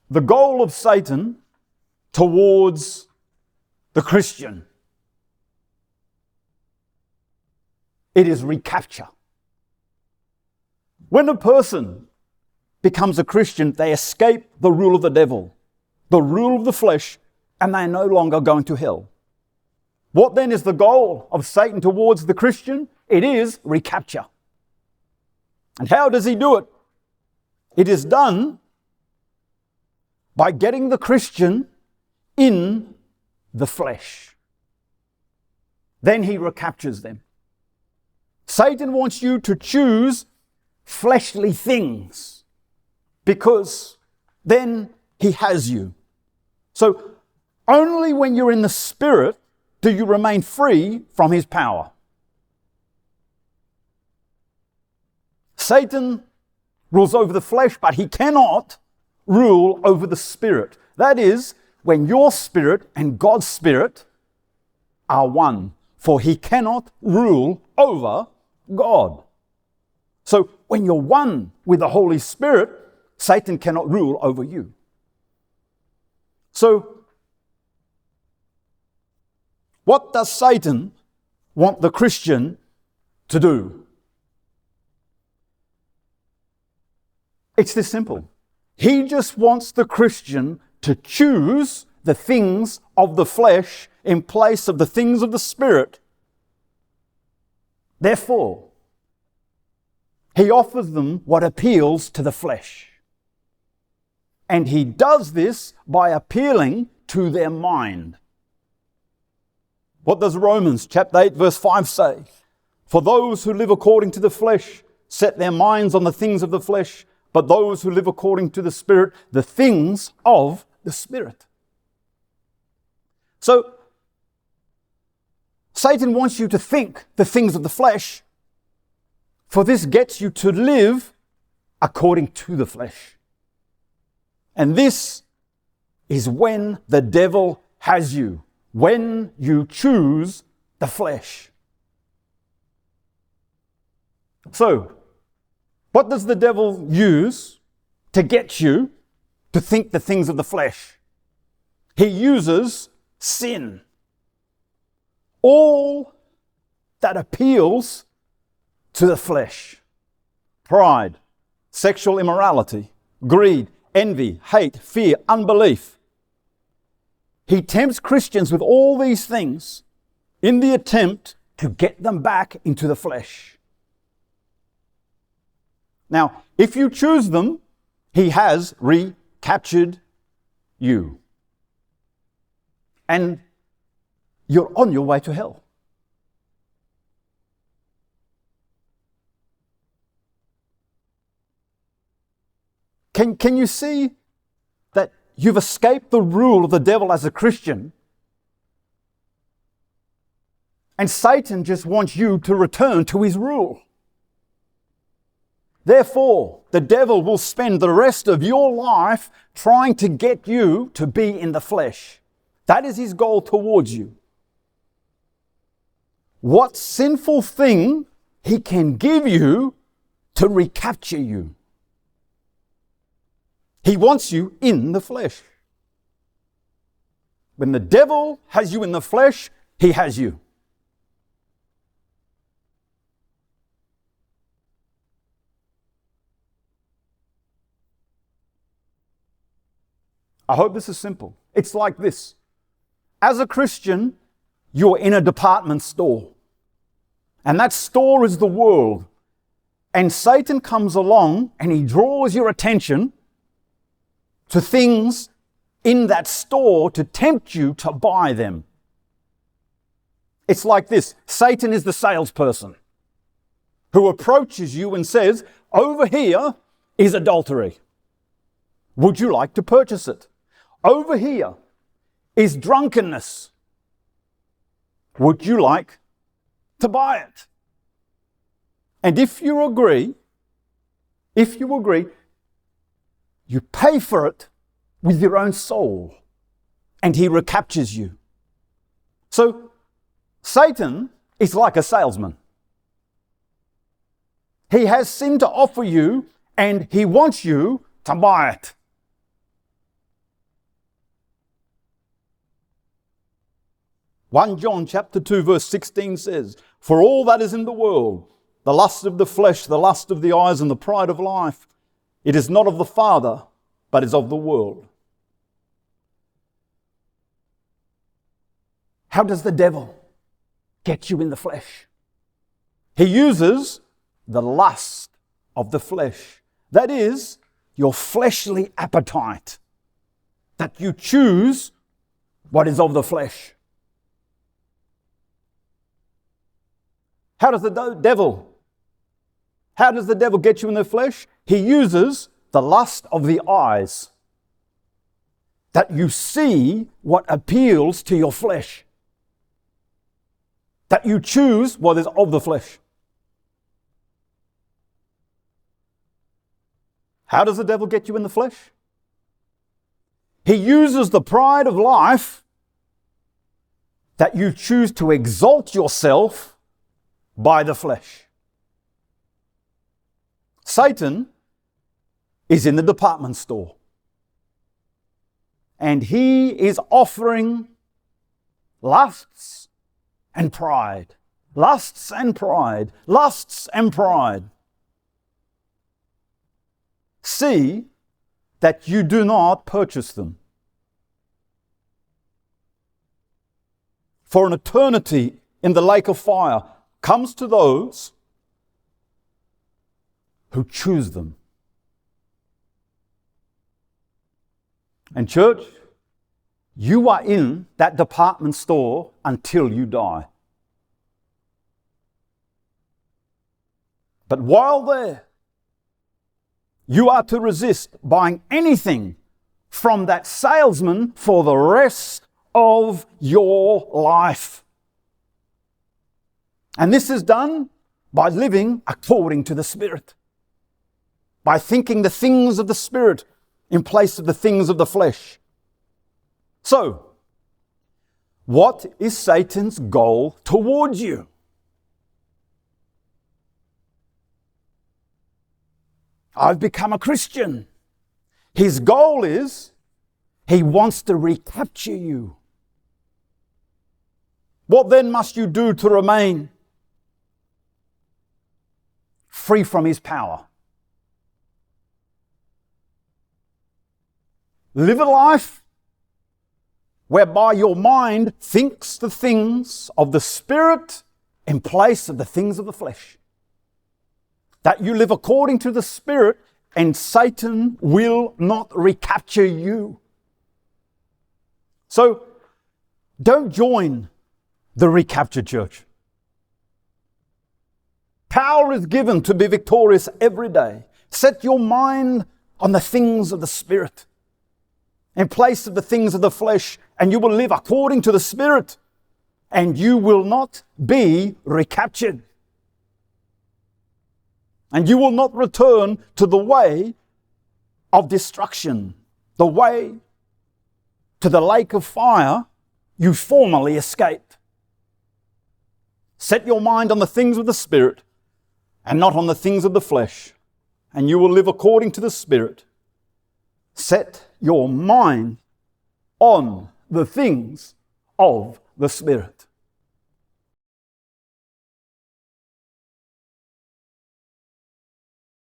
the goal of Satan towards the Christian. It is recapture. When a person becomes a Christian, they escape the rule of the devil, the rule of the flesh, and they are no longer going to hell. What then is the goal of Satan towards the Christian? It is recapture. And how does he do it? It is done by getting the Christian in the flesh. Then he recaptures them. Satan wants you to choose fleshly things because then he has you. So only when you're in the Spirit do you remain free from his power. Satan rules over the flesh, but he cannot rule over the Spirit. That is, when your spirit and God's Spirit are one, for he cannot rule over God. So when you're one with the Holy Spirit, Satan cannot rule over you. So what does Satan want the Christian to do? It's this simple. He just wants the Christian to choose the things of the flesh in place of the things of the Spirit. Therefore, he offers them what appeals to the flesh. And he does this by appealing to their mind. What does Romans chapter 8 verse 5 say? For those who live according to the flesh set their minds on the things of the flesh, but those who live according to the Spirit, the things of the Spirit. So, Satan wants you to think the things of the flesh, for this gets you to live according to the flesh. And this is when the devil has you, when you choose the flesh. So, what does the devil use to get you to think the things of the flesh? He uses sin. All that appeals to the flesh. Pride, sexual immorality, greed, envy, hate, fear, unbelief. He tempts Christians with all these things in the attempt to get them back into the flesh. Now, if you choose them, he has recaptured you. And you're on your way to hell. Can you see that you've escaped the rule of the devil as a Christian? And Satan just wants you to return to his rule. Therefore, the devil will spend the rest of your life trying to get you to be in the flesh. That is his goal towards you. What sinful thing he can give you to recapture you? He wants you in the flesh. When the devil has you in the flesh, he has you. I hope this is simple. It's like this. As a Christian, you're in a department store. And that store is the world. And Satan comes along and he draws your attention to things in that store to tempt you to buy them. It's like this. Satan is the salesperson who approaches you and says, over here is adultery. Would you like to purchase it? Over here is drunkenness. Would you like to buy it? And if you agree, you pay for it with your own soul, and he recaptures you. So Satan is like a salesman. He has sin to offer you, and he wants you to buy it. 1 John chapter 2 verse 16 says, "For all that is in the world, the lust of the flesh, the lust of the eyes, and the pride of life, it is not of the Father, but is of the world." How does the devil get you in the flesh? He uses the lust of the flesh. That is, your fleshly appetite, that you choose what is of the flesh. How does the devil get you in the flesh? He uses the lust of the eyes, that you see what appeals to your flesh, that you choose what is of the flesh. How does the devil get you in the flesh? He uses the pride of life, that you choose to exalt yourself by the flesh. Satan is in the department store, and he is offering lusts and pride, lusts and pride, lusts and pride. See that you do not purchase them. For an eternity in the lake of fire comes to those who choose them. And church, you are in that department store until you die. But while there, you are to resist buying anything from that salesman for the rest of your life. And this is done by living according to the Spirit, by thinking the things of the Spirit in place of the things of the flesh. So, what is Satan's goal towards you? I've become a Christian. His goal is, he wants to recapture you. What then must you do to remain free from his power? Live a life whereby your mind thinks the things of the Spirit in place of the things of the flesh. That you live according to the Spirit, and Satan will not recapture you. So, don't join the Recapture Church. Power is given to be victorious every day. Set your mind on the things of the Spirit in place of the things of the flesh, and you will live according to the Spirit, and you will not be recaptured. And you will not return to the way of destruction, the way to the lake of fire you formerly escaped. Set your mind on the things of the Spirit and not on the things of the flesh, and you will live according to the Spirit. Set your mind on the things of the Spirit.